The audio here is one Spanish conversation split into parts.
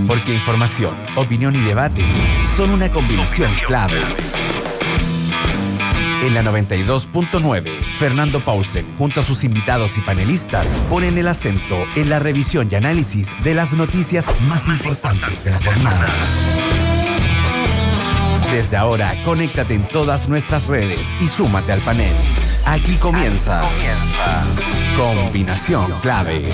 Porque información, opinión y debate son una combinación clave. En la 92.9, Fernando Paulsen, junto a sus invitados y panelistas, ponen el acento en la revisión y análisis de las noticias más importantes de la jornada. Desde ahora, conéctate en todas nuestras redes y súmate al panel. Aquí comienza Combinación Clave.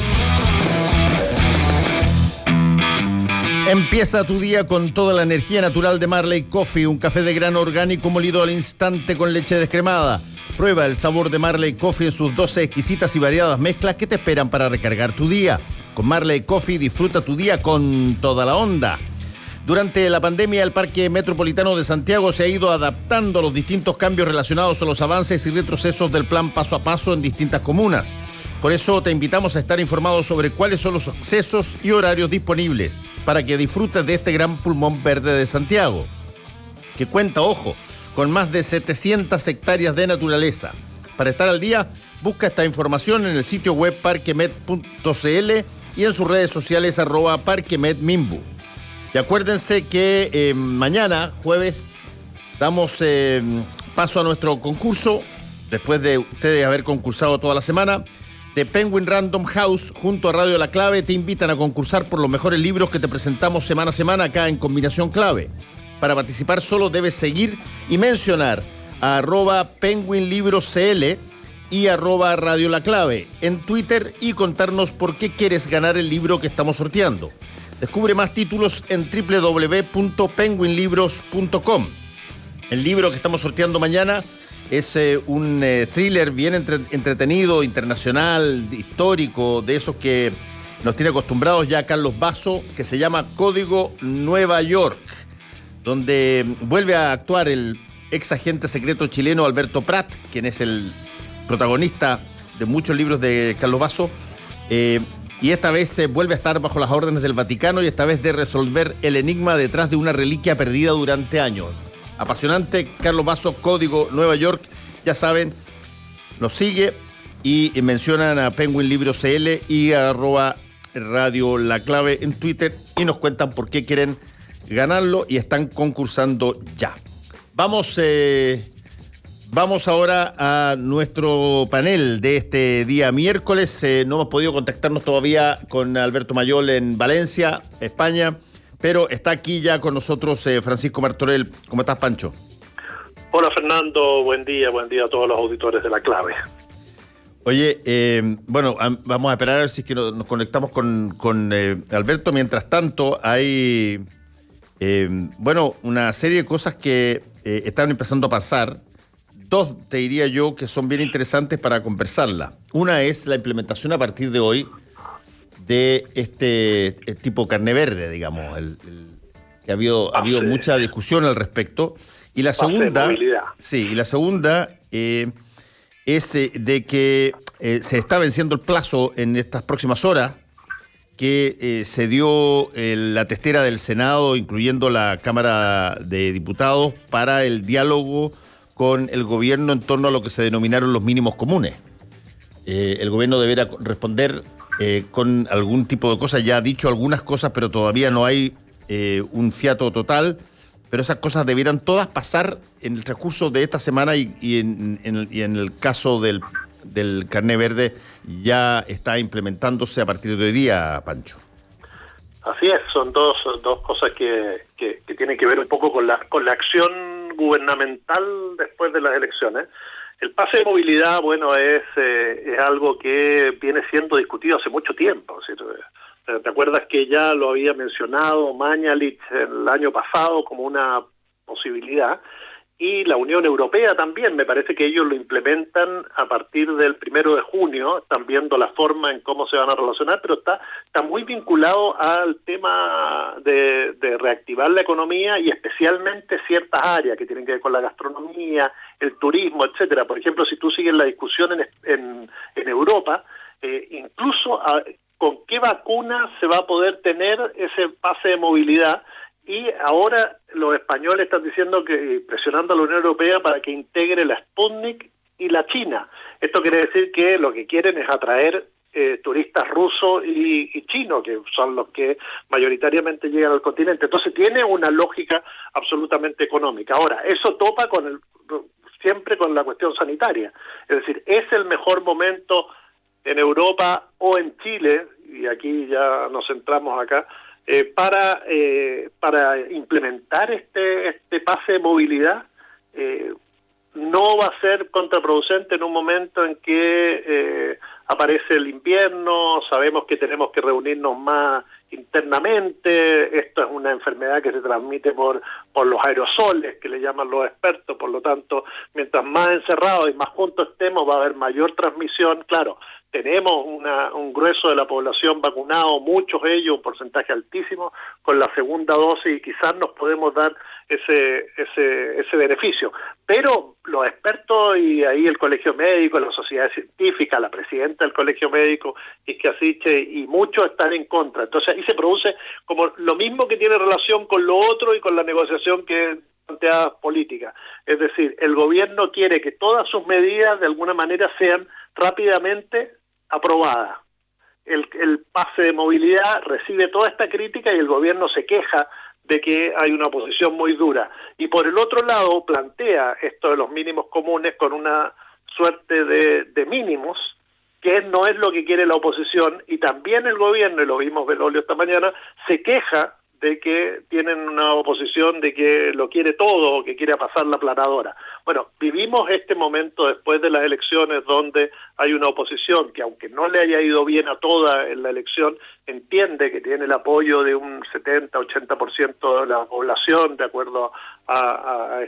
Empieza tu día con toda la energía natural de Marley Coffee, un café de grano orgánico molido al instante con leche descremada. Prueba el sabor de Marley Coffee en sus 12 exquisitas y variadas mezclas que te esperan para recargar tu día. Con Marley Coffee disfruta tu día con toda la onda. Durante la pandemia, el Parque Metropolitano de Santiago se ha ido adaptando a los distintos cambios relacionados a los avances y retrocesos del plan paso a paso en distintas comunas. Por eso te invitamos a estar informados sobre cuáles son los accesos y horarios disponibles para que disfrutes de este gran pulmón verde de Santiago, que cuenta, ojo, con más de 700 hectáreas de naturaleza. Para estar al día, busca esta información en el sitio web parquemed.cl y en sus redes sociales @parquemedmimbu. Y acuérdense que mañana, jueves, damos paso a nuestro concurso, después de ustedes haber concursado toda la semana. De Penguin Random House, junto a Radio La Clave, te invitan a concursar por los mejores libros que te presentamos semana a semana acá en Combinación Clave. Para participar solo debes seguir y mencionar a @penguinlibroscl y @Radio La Clave en Twitter y contarnos por qué quieres ganar el libro que estamos sorteando. Descubre más títulos en www.penguinlibros.com. El libro que estamos sorteando mañana es un thriller bien entretenido, internacional, histórico, de esos que nos tiene acostumbrados ya Carlos Basso, que se llama Código Nueva York, donde vuelve a actuar el ex agente secreto chileno Alberto Prat, quien es el protagonista de muchos libros de Carlos Basso, y esta vez vuelve a estar bajo las órdenes del Vaticano y esta vez de resolver el enigma detrás de una reliquia perdida durante años. Apasionante, Carlos Basso, Código Nueva York, ya saben, nos sigue y mencionan a Penguin Libros CL y a @Radio La Clave en Twitter y nos cuentan por qué quieren ganarlo y están concursando ya. Vamos ahora a nuestro panel de este día miércoles. No hemos podido contactarnos todavía con Alberto Mayol en Valencia, España, pero está aquí ya con nosotros Francisco Martorell. ¿Cómo estás, Pancho? Hola, Fernando. Buen día a todos los auditores de La Clave. Oye, vamos a esperar a ver si es que nos conectamos con Alberto. Mientras tanto, hay una serie de cosas que están empezando a pasar. Dos, te diría yo, que son bien interesantes para conversarla. Una es la implementación a partir de hoy de este tipo carne verde, digamos, que ha habido mucha discusión al respecto. Y la segunda, es de que se está venciendo el plazo en estas próximas horas que se dio la testera del Senado, incluyendo la Cámara de Diputados, para el diálogo con el gobierno en torno a lo que se denominaron los mínimos comunes. El gobierno deberá responder con algún tipo de cosas. Ya ha dicho algunas cosas, pero todavía no hay un fiato total. Pero esas cosas debieran todas pasar en el transcurso de esta semana y en el caso del carné verde ya está implementándose a partir de hoy día, Pancho. Así es, son dos cosas que tienen que ver un poco con la acción gubernamental después de las elecciones. El pase de movilidad, es algo que viene siendo discutido hace mucho tiempo. ¿Sí? ¿Te acuerdas que ya lo había mencionado Mañalich el año pasado como una posibilidad? Y la Unión Europea también, me parece que ellos lo implementan a partir del 1 de junio, están viendo la forma en cómo se van a relacionar, pero está muy vinculado al tema de reactivar la economía y especialmente ciertas áreas que tienen que ver con la gastronomía, el turismo, etcétera. Por ejemplo, si tú sigues la discusión en Europa, incluso con qué vacuna se va a poder tener ese pase de movilidad. Y ahora los españoles están diciendo que presionando a la Unión Europea para que integre la Sputnik y la China. Esto quiere decir que lo que quieren es atraer turistas rusos y chinos, que son los que mayoritariamente llegan al continente. Entonces tiene una lógica absolutamente económica. Ahora, eso topa siempre con la cuestión sanitaria. Es decir, es el mejor momento en Europa o en Chile, y aquí ya nos centramos acá, para implementar este pase de movilidad. No va a ser contraproducente en un momento en que aparece el invierno, sabemos que tenemos que reunirnos más internamente, esto es una enfermedad que se transmite por los aerosoles, que le llaman los expertos, por lo tanto, mientras más encerrados y más juntos estemos, va a haber mayor transmisión. Claro, tenemos un grueso de la población vacunado, muchos de ellos, un porcentaje altísimo, con la segunda dosis, y quizás nos podemos dar ese beneficio. Pero los expertos, y ahí el Colegio Médico, la Sociedad Científica, la presidenta del Colegio Médico, Isquia Siche, y muchos están en contra. Entonces ahí se produce como lo mismo que tiene relación con lo otro y con la negociación que planteada política. Es decir, el gobierno quiere que todas sus medidas de alguna manera sean rápidamente aprobadas. El pase de movilidad recibe toda esta crítica y el gobierno se queja de que hay una oposición muy dura. Y por el otro lado plantea esto de los mínimos comunes con una suerte de mínimos, que no es lo que quiere la oposición, y también el gobierno, y lo vimos Belolio esta mañana, se queja de que tienen una oposición de que lo quiere todo, o que quiere pasar la aplanadora. Bueno, vivimos este momento después de las elecciones donde hay una oposición que, aunque no le haya ido bien a toda en la elección, entiende que tiene el apoyo de un 70-80% de la población, de acuerdo a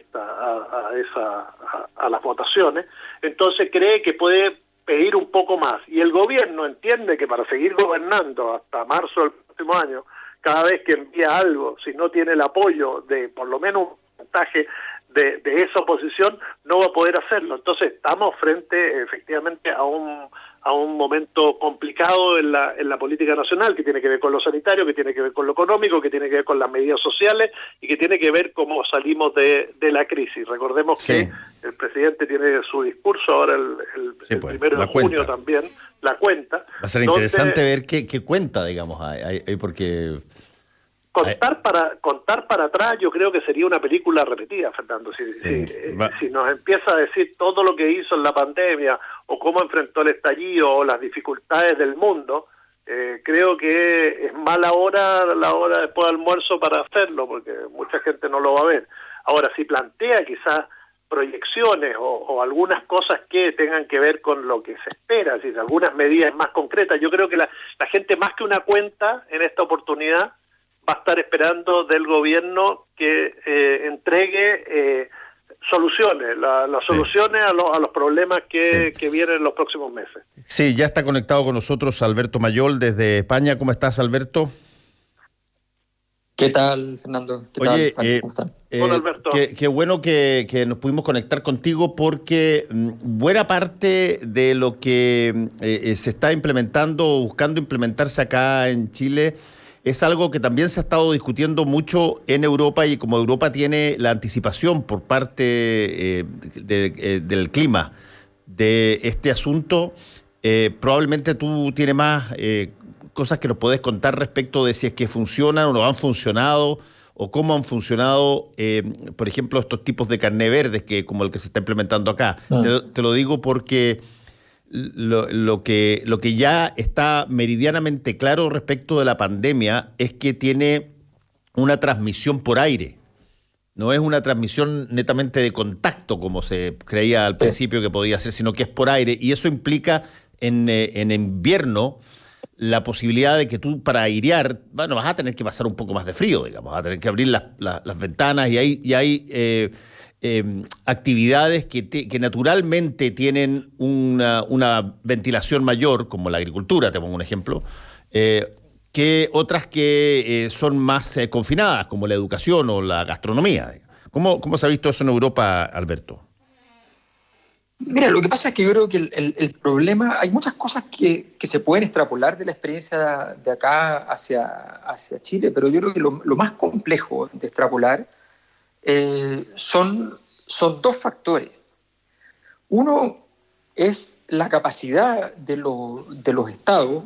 las votaciones. Entonces cree que puede pedir un poco más, y el gobierno entiende que para seguir gobernando hasta marzo del próximo año, cada vez que envía algo, si no tiene el apoyo de por lo menos un porcentaje de esa oposición, no va a poder hacerlo. Entonces estamos frente efectivamente a un momento complicado en la política nacional, que tiene que ver con lo sanitario, que tiene que ver con lo económico, que tiene que ver con las medidas sociales y que tiene que ver cómo salimos de la crisis. Recordemos que el presidente tiene su discurso ahora el 1 de junio también, la cuenta. Va a ser interesante ver qué cuenta, digamos, porque... Contar para atrás yo creo que sería una película repetida, Fernando. Si nos empieza a decir todo lo que hizo en la pandemia, o cómo enfrentó el estallido, o las dificultades del mundo, creo que es mala hora, la hora después del almuerzo para hacerlo, porque mucha gente no lo va a ver. Ahora, si plantea quizás proyecciones o algunas cosas que tengan que ver con lo que se espera, si algunas medidas más concretas, yo creo que la gente, más que una cuenta en esta oportunidad, va a estar esperando del gobierno que entregue soluciones, las soluciones a los problemas que vienen en los próximos meses. Sí, ya está conectado con nosotros Alberto Mayol desde España. ¿Cómo estás, Alberto? ¿Qué tal, Fernando? Oye, ¿Cómo están? Hola, Alberto. Qué bueno que nos pudimos conectar contigo, porque buena parte de lo que se está implementando o buscando implementarse acá en Chile es algo que también se ha estado discutiendo mucho en Europa, y como Europa tiene la anticipación por parte del clima de este asunto, probablemente tú tienes más cosas que nos podés contar respecto de si es que funcionan o no han funcionado, o cómo han funcionado, por ejemplo, estos tipos de carné verdes, como el que se está implementando acá. Te lo digo porque lo que ya está meridianamente claro respecto de la pandemia es que tiene una transmisión por aire. No es una transmisión netamente de contacto, como se creía al principio que podía ser, sino que es por aire. Y eso implica en invierno la posibilidad de que tú, para airear, vas a tener que pasar un poco más de frío, digamos, vas a tener que abrir las ventanas, y hay actividades que naturalmente tienen una ventilación mayor, como la agricultura, te pongo un ejemplo, que otras que son más confinadas, como la educación o la gastronomía. ¿Cómo se ha visto eso en Europa, Alberto? Mira, lo que pasa es que yo creo que el problema, hay muchas cosas que se pueden extrapolar de la experiencia de acá hacia Chile, pero yo creo que lo más complejo de extrapolar son dos factores. Uno, es la capacidad de los estados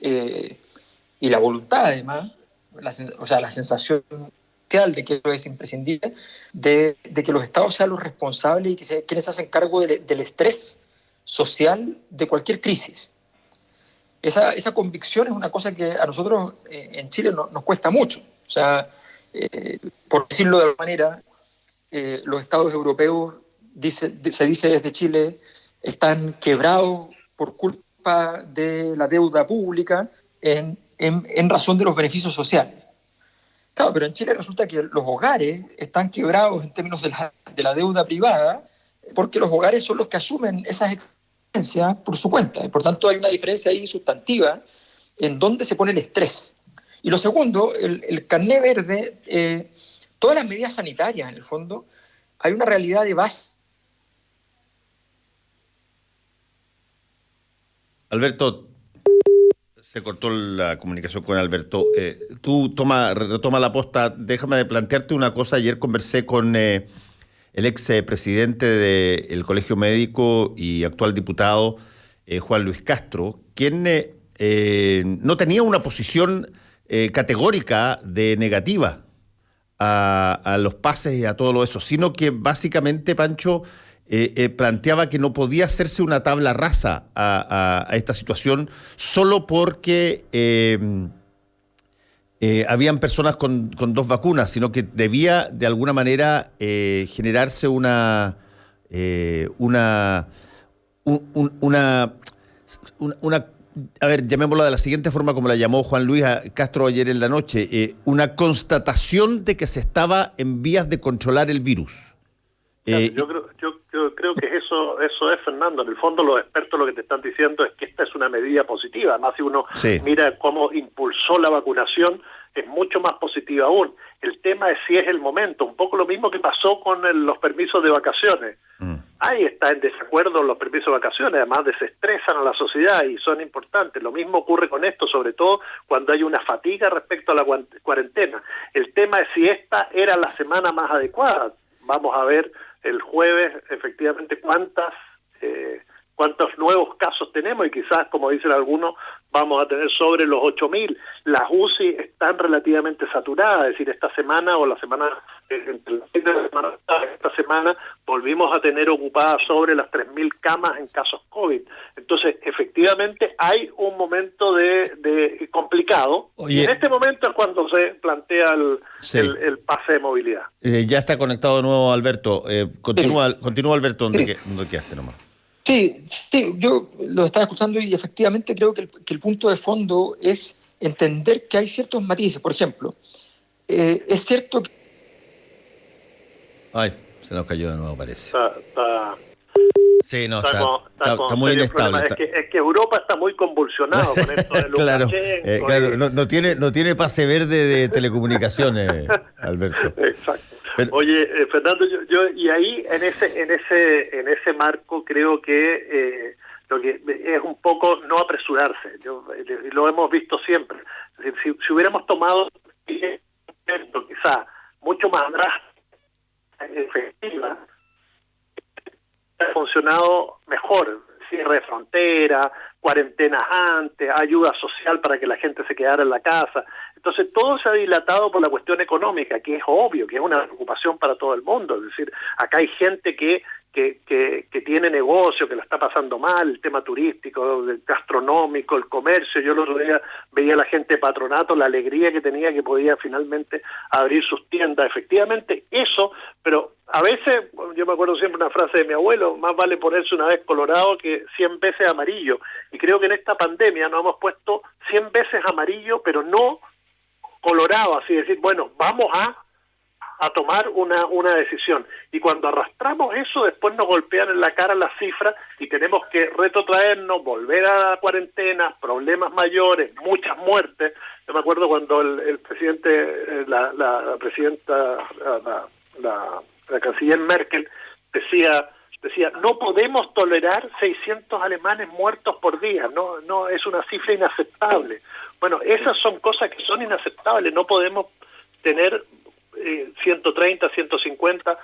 y la voluntad, además, la sensación de que es imprescindible, de que los estados sean los responsables y quienes se hacen cargo del estrés social de cualquier crisis. Esa convicción es una cosa que a nosotros en Chile nos cuesta mucho. O sea, por decirlo de alguna manera, los estados europeos, se dice desde Chile, están quebrados por culpa de la deuda pública en razón de los beneficios sociales. Claro, pero en Chile resulta que los hogares están quebrados en términos de la deuda privada, porque los hogares son los que asumen esas exigencias por su cuenta. Y por tanto, hay una diferencia ahí sustantiva en dónde se pone el estrés. Y lo segundo, el carné verde, todas las medidas sanitarias, en el fondo, hay una realidad de base. Alberto, se cortó la comunicación con Alberto. Tú retoma la posta. Déjame plantearte una cosa. Ayer conversé con el ex presidente del Colegio Médico y actual diputado, Juan Luis Castro, quien no tenía una posición categórica de negativa a los pases y a todo lo eso, sino que básicamente, Pancho, planteaba que no podía hacerse una tabla rasa a esta situación solo porque habían personas con 2 vacunas, sino que debía de alguna manera generarse una a ver, llamémosla de la siguiente forma como la llamó Juan Luis Castro ayer en la noche, una constatación de que se estaba en vías de controlar el virus. Yo creo que eso es, Fernando. En el fondo, los expertos lo que te están diciendo es que esta es una medida positiva. Además, si uno mira cómo impulsó la vacunación, es mucho más positiva aún. El tema es si es el momento. Un poco lo mismo que pasó con los permisos de vacaciones. Ahí está en desacuerdo los permisos de vacaciones. Además, desestresan a la sociedad y son importantes. Lo mismo ocurre con esto, sobre todo cuando hay una fatiga respecto a la cuarentena. El tema es si esta era la semana más adecuada. Vamos a ver el jueves, efectivamente, cuántos nuevos casos tenemos y quizás, como dicen algunos, vamos a tener sobre los 8.000. Las UCI están relativamente saturadas, es decir, esta semana o la semana, esta semana volvimos a tener ocupadas sobre las 3.000 camas en casos COVID. Entonces, efectivamente, hay un momento de complicado. Oye, y en este momento es cuando se plantea el pase de movilidad. Ya está conectado de nuevo Alberto. Continúa, Alberto, donde quedaste nomás. Sí, yo lo estaba escuchando y efectivamente creo que el punto de fondo es entender que hay ciertos matices. Por ejemplo, es cierto que... Ay, se nos cayó de nuevo, parece. Sí, no, está muy inestable. Es que Europa está muy convulsionado con esto de Lukashenko. Claro, no tiene pase verde de telecomunicaciones, Alberto. Exacto. Oye, Fernando, yo y ahí en ese marco creo que lo que es un poco no apresurarse. Lo hemos visto siempre. Es decir, si hubiéramos tomado quizá mucho más efectiva, ha funcionado mejor. Cierre de frontera, cuarentenas antes, ayuda social para que la gente se quedara en la casa. Entonces todo se ha dilatado por la cuestión económica, que es obvio, que es una preocupación para todo el mundo. Es decir, acá hay gente que tiene negocio, que la está pasando mal, el tema turístico, el gastronómico, el comercio. Yo el otro día veía a la gente de Patronato, la alegría que tenía que podía finalmente abrir sus tiendas. Efectivamente, eso, pero a veces, yo me acuerdo siempre una frase de mi abuelo, más vale ponerse una vez colorado que 100 veces amarillo. Y creo que en esta pandemia nos hemos puesto 100 veces amarillo, pero no colorado, así decir, bueno, vamos a tomar una decisión. Y cuando arrastramos eso, después nos golpean en la cara las cifras y tenemos que retrotraernos, volver a la cuarentena, problemas mayores, muchas muertes. Yo me acuerdo cuando el presidente, la canciller Merkel decía, no podemos tolerar 600 alemanes muertos por día, no es una cifra inaceptable. Bueno, esas son cosas que son inaceptables, no podemos tener 130, 150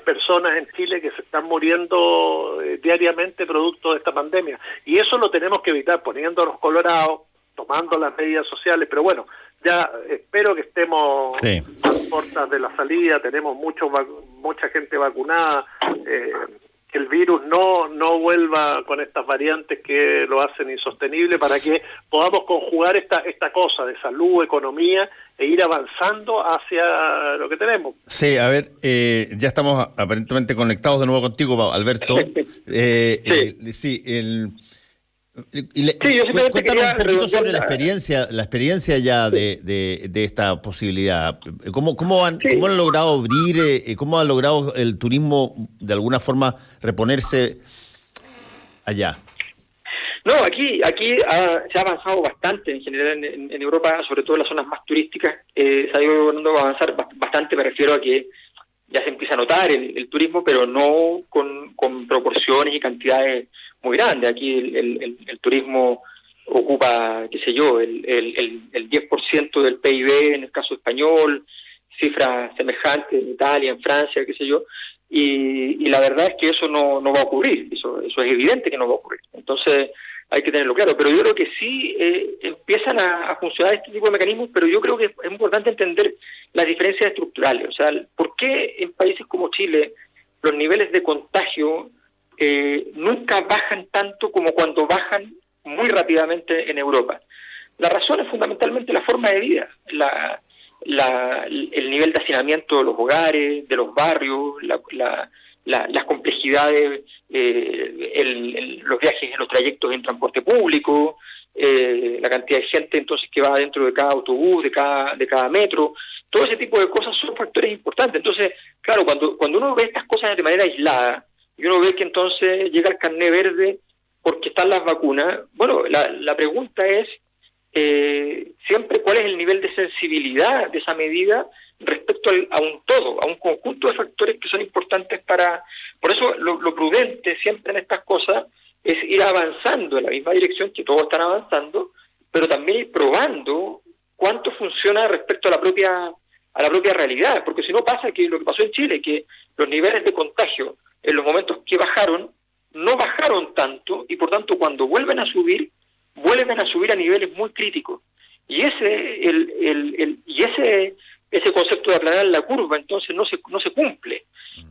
personas en Chile que se están muriendo diariamente producto de esta pandemia. Y eso lo tenemos que evitar poniéndonos colorados, tomando las medidas sociales, pero bueno, ya espero que estemos a las puertas de la salida, tenemos mucha gente vacunada, que el virus no vuelva con estas variantes que lo hacen insostenible, para que podamos conjugar esta cosa de salud, economía, e ir avanzando hacia lo que tenemos. Sí, a ver, ya estamos aparentemente conectados de nuevo contigo, Alberto. Cuéntanos un poquito sobre la experiencia ya de esta posibilidad. ¿Cómo han logrado abrir, cómo ha logrado el turismo de alguna forma reponerse allá? No, aquí se ha avanzado bastante en general en Europa, sobre todo en las zonas más turísticas. Se ha ido logrando avanzar bastante, me refiero a que ya se empieza a notar el turismo, pero no con proporciones y cantidades muy grandes. Aquí el turismo ocupa, qué sé yo, el 10% del PIB en el caso español, cifras semejantes en Italia, en Francia, qué sé yo, y la verdad es que eso no va a ocurrir, eso es evidente que no va a ocurrir. Entonces hay que tenerlo claro, pero yo creo que sí empiezan a funcionar este tipo de mecanismos, pero yo creo que es importante entender las diferencias estructurales. O sea, ¿por qué en países como Chile los niveles de contagio nunca bajan tanto como cuando bajan muy rápidamente en Europa? La razón es fundamentalmente la forma de vida, el nivel de hacinamiento de los hogares, de los barrios, las complejidades, los viajes en los trayectos en transporte público, la cantidad de gente entonces que va dentro de cada autobús, de cada metro. Todo ese tipo de cosas son factores importantes. Entonces, claro, cuando uno ve estas cosas de manera aislada, y uno ve que entonces llega el carné verde porque están las vacunas, bueno, la pregunta es siempre cuál es el nivel de sensibilidad de esa medida respecto a un todo, a un conjunto de factores que son importantes Por eso lo prudente siempre en estas cosas es ir avanzando en la misma dirección que todos están avanzando, pero también ir probando cuánto funciona respecto a la propia realidad, porque si no pasa que lo que pasó en Chile, que los niveles de contagio en los momentos que bajaron, no bajaron tanto, y por tanto cuando vuelven a subir a niveles muy críticos. Y ese concepto de aplanar la curva entonces no se cumple.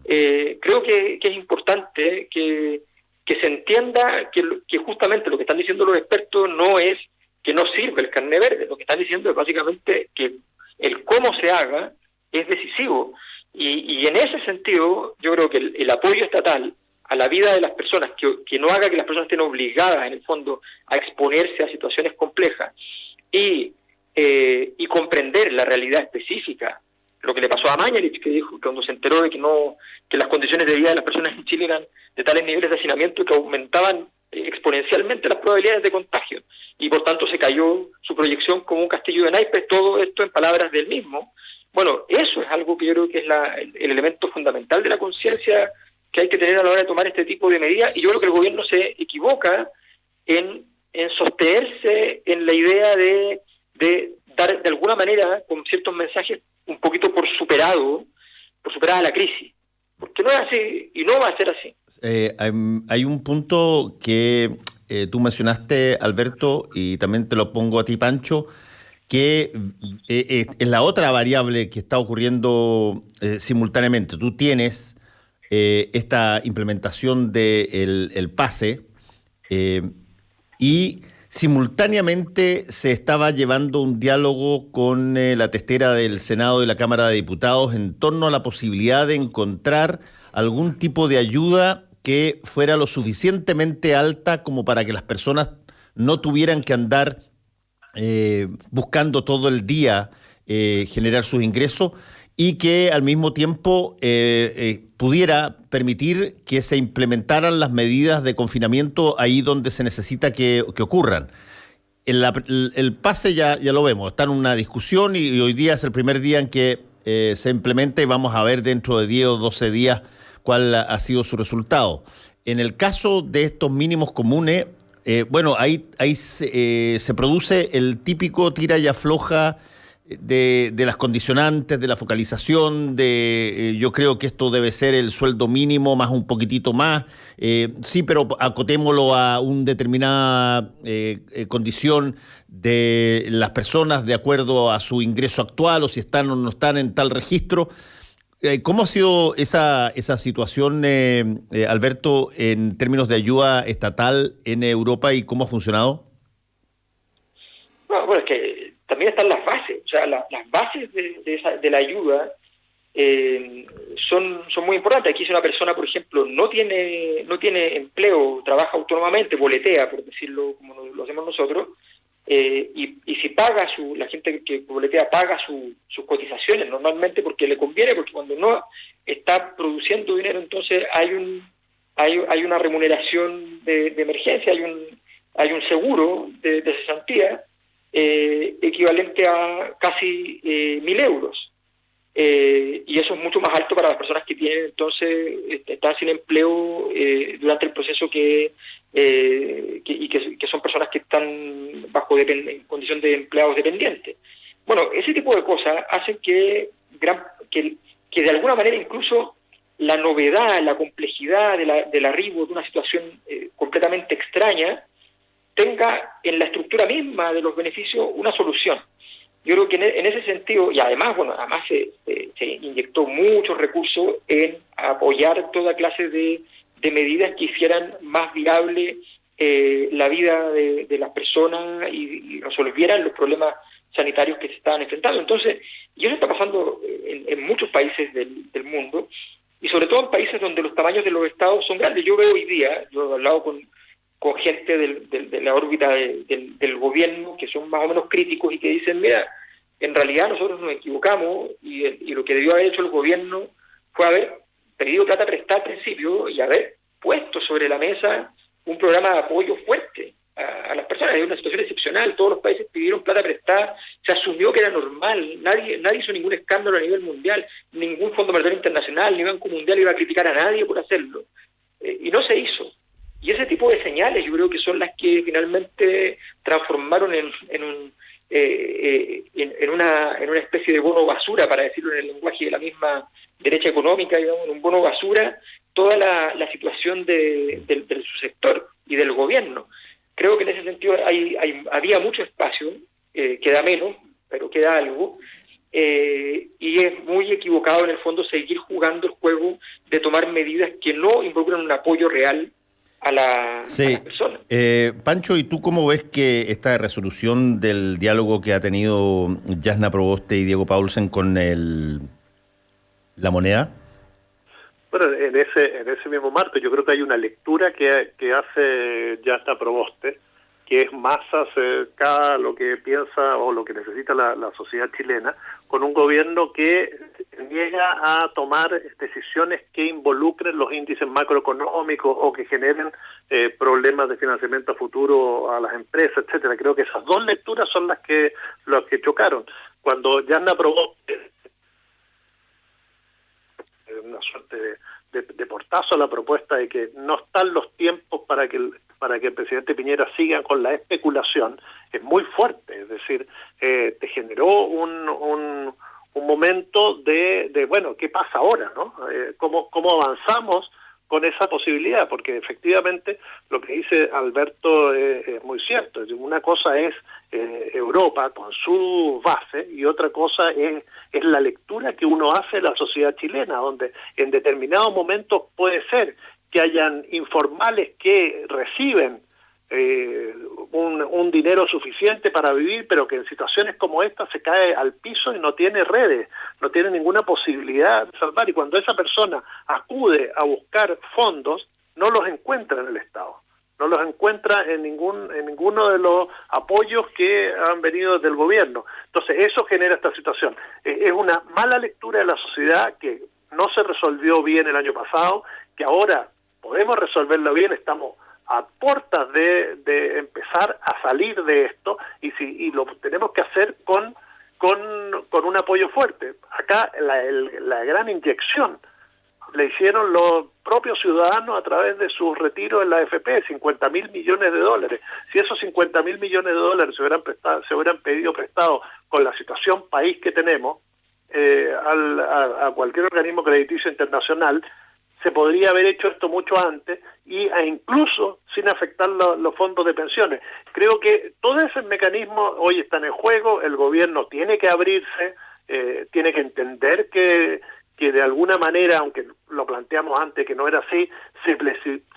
Creo que es importante que se entienda que justamente lo que están diciendo los expertos no es que no sirve el carné verde, lo que están diciendo es básicamente que el cómo se haga es decisivo. Y en ese sentido, yo creo que el apoyo estatal a la vida de las personas, que no haga que las personas estén obligadas, en el fondo, a exponerse a situaciones complejas, y comprender la realidad específica. Lo que le pasó a Mañalich, que dijo cuando se enteró de que las condiciones de vida de las personas en Chile eran de tales niveles de hacinamiento que aumentaban exponencialmente las probabilidades de contagio, y por tanto se cayó su proyección como un castillo de naipes, todo esto en palabras del mismo. Bueno, eso es algo que yo creo que es el elemento fundamental de la conciencia que hay que tener a la hora de tomar este tipo de medidas, y yo creo que el gobierno se equivoca en sostenerse en la idea de dar de alguna manera, con ciertos mensajes, un poquito por superada la crisis. Porque no es así y no va a ser así. Hay un punto que tú mencionaste, Alberto, y también te lo pongo a ti, Pancho, que es la otra variable que está ocurriendo simultáneamente. Tú tienes esta implementación del PASE y simultáneamente se estaba llevando un diálogo con la testera del Senado y la Cámara de Diputados en torno a la posibilidad de encontrar algún tipo de ayuda que fuera lo suficientemente alta como para que las personas no tuvieran que andar buscando todo el día generar sus ingresos, y que al mismo tiempo pudiera permitir que se implementaran las medidas de confinamiento ahí donde se necesita que ocurran. El PASE ya lo vemos, está en una discusión y hoy día es el primer día en que se implementa, y vamos a ver dentro de 10 o 12 días cuál ha sido su resultado. En el caso de estos mínimos comunes, ahí se produce el típico tira y afloja de las condicionantes, de la focalización, yo creo que esto debe ser el sueldo mínimo más un poquitito más, sí, pero acotémoslo a una determinada condición de las personas de acuerdo a su ingreso actual o si están o no están en tal registro. ¿Cómo ha sido esa situación, Alberto, en términos de ayuda estatal en Europa y cómo ha funcionado? No, bueno, es que también están las bases, o sea, las bases de la ayuda son muy importantes. Aquí si una persona, por ejemplo, no tiene empleo, trabaja autónomamente, boletea, por decirlo como lo hacemos nosotros, y si paga la gente que boletea paga sus cotizaciones normalmente porque le conviene, porque cuando no está produciendo dinero, entonces hay una remuneración de emergencia, hay un seguro de cesantía equivalente a casi 1.000 euros. Y eso es mucho más alto para las personas que tienen, entonces, están sin empleo durante el proceso que son personas que están en condición de empleados dependientes. Bueno, ese tipo de cosas hacen que de alguna manera incluso la novedad, la complejidad del arribo de una situación completamente extraña tenga en la estructura misma de los beneficios una solución. Yo creo que en ese sentido, y además se inyectó muchos recursos en apoyar toda clase de medidas que hicieran más viable la vida de las personas y resolvieran los problemas sanitarios que se estaban enfrentando. Entonces, y eso está pasando en muchos países del mundo, y sobre todo en países donde los tamaños de los estados son grandes. Yo veo hoy día, yo he hablado con gente de la órbita del gobierno que son más o menos críticos y que dicen, mira, en realidad nosotros nos equivocamos y lo que debió haber hecho el gobierno fue haber pedido plata prestada al principio y haber puesto sobre la mesa un programa de apoyo fuerte a las personas. Es una situación excepcional, todos los países pidieron plata prestada, se asumió que era normal, nadie hizo ningún escándalo a nivel mundial, ningún Fondo Monetario Internacional ni Banco Mundial iba a criticar a nadie por hacerlo, y no se hizo. Y ese tipo de señales yo creo que son las que finalmente transformaron en una especie de bono basura, para decirlo en el lenguaje de la misma derecha económica, digamos, en un bono basura, toda la situación de su sector y del gobierno. Creo que en ese sentido había mucho espacio, queda menos, pero queda algo, y es muy equivocado en el fondo seguir jugando el juego de tomar medidas que no involucran un apoyo real a la persona. Pancho, ¿y tú cómo ves que esta resolución del diálogo que ha tenido Jasna Proboste y Diego Paulsen con la moneda? Bueno, en ese mismo marco yo creo que hay una lectura que hace Jasna Proboste, que es más acercada a lo que piensa o lo que necesita la sociedad chilena, con un gobierno que niega a tomar decisiones que involucren los índices macroeconómicos o que generen problemas de financiamiento a futuro a las empresas, etcétera. Creo que esas dos lecturas son las que chocaron. Cuando Jasna Proboste, una suerte de portazo a la propuesta de que no están los tiempos para que el presidente Piñera siga con la especulación, es muy fuerte. Es decir, te generó un momento de bueno, ¿qué pasa ahora, no? ¿Cómo avanzamos con esa posibilidad? Porque efectivamente lo que dice Alberto es muy cierto. Una cosa es Europa con su base y otra cosa es la lectura que uno hace de la sociedad chilena, donde en determinados momentos puede ser que hayan informales que reciben un dinero suficiente para vivir, pero que en situaciones como esta se cae al piso y no tiene redes, no tiene ninguna posibilidad de salvar, y cuando esa persona acude a buscar fondos, no los encuentra en el Estado, no los encuentra en ninguno de los apoyos que han venido del gobierno. Entonces eso genera esta situación. Es una mala lectura de la sociedad que no se resolvió bien el año pasado, que ahora podemos resolverlo bien, estamos a puertas de empezar a salir de esto, y lo tenemos que hacer con un apoyo fuerte. Acá la gran inyección le hicieron los propios ciudadanos a través de sus retiros en la AFP, 50.000 millones de dólares. Si esos 50.000 millones de dólares se hubieran pedido prestados con la situación país que tenemos, a cualquier organismo crediticio internacional, se podría haber hecho esto mucho antes e incluso sin afectar los fondos de pensiones. Creo que todos esos mecanismos hoy están en juego, el gobierno tiene que abrirse, tiene que entender que de alguna manera, aunque lo planteamos antes que no era así,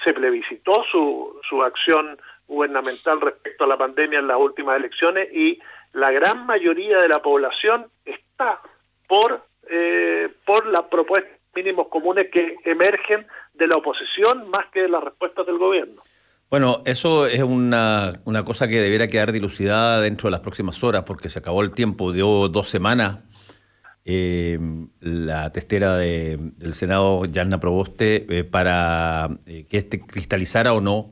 se plebiscitó su acción gubernamental respecto a la pandemia en las últimas elecciones y la gran mayoría de la población está por las propuestas mínimos comunes que emergen de la oposición más que de las respuestas del gobierno. Bueno, eso es una cosa que debiera quedar dilucidada dentro de las próximas horas, porque se acabó el tiempo, dio 2 semanas. La testera del Senado, Yarna Proboste, para que cristalizara o no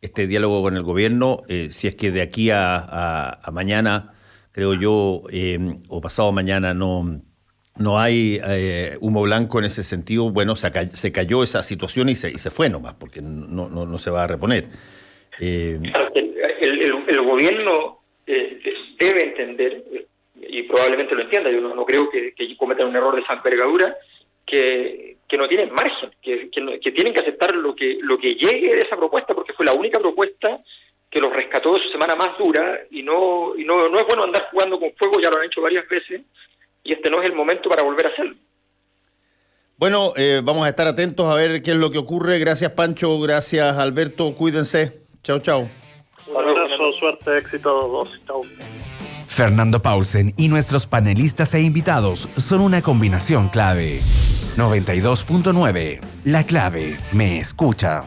este diálogo con el gobierno, si es que de aquí a mañana, creo yo, o pasado mañana no hay humo blanco en ese sentido. Bueno, se cayó esa situación y se fue nomás, porque no se va a reponer. El gobierno debe entender, y probablemente lo entienda, yo no creo que cometan un error de esa envergadura, que no tienen margen, que tienen que aceptar lo que llegue de esa propuesta, porque fue la única propuesta que los rescató de su semana más dura, y no es bueno andar jugando con fuego, ya lo han hecho varias veces, y este no es el momento para volver a hacerlo. Bueno, vamos a estar atentos a ver qué es lo que ocurre. Gracias, Pancho, gracias, Alberto, cuídense. Chau, chau. Un abrazo, suerte, éxito a todos. Chau. Fernando Paulsen y nuestros panelistas e invitados son una combinación clave. 92.9. La clave me escucha.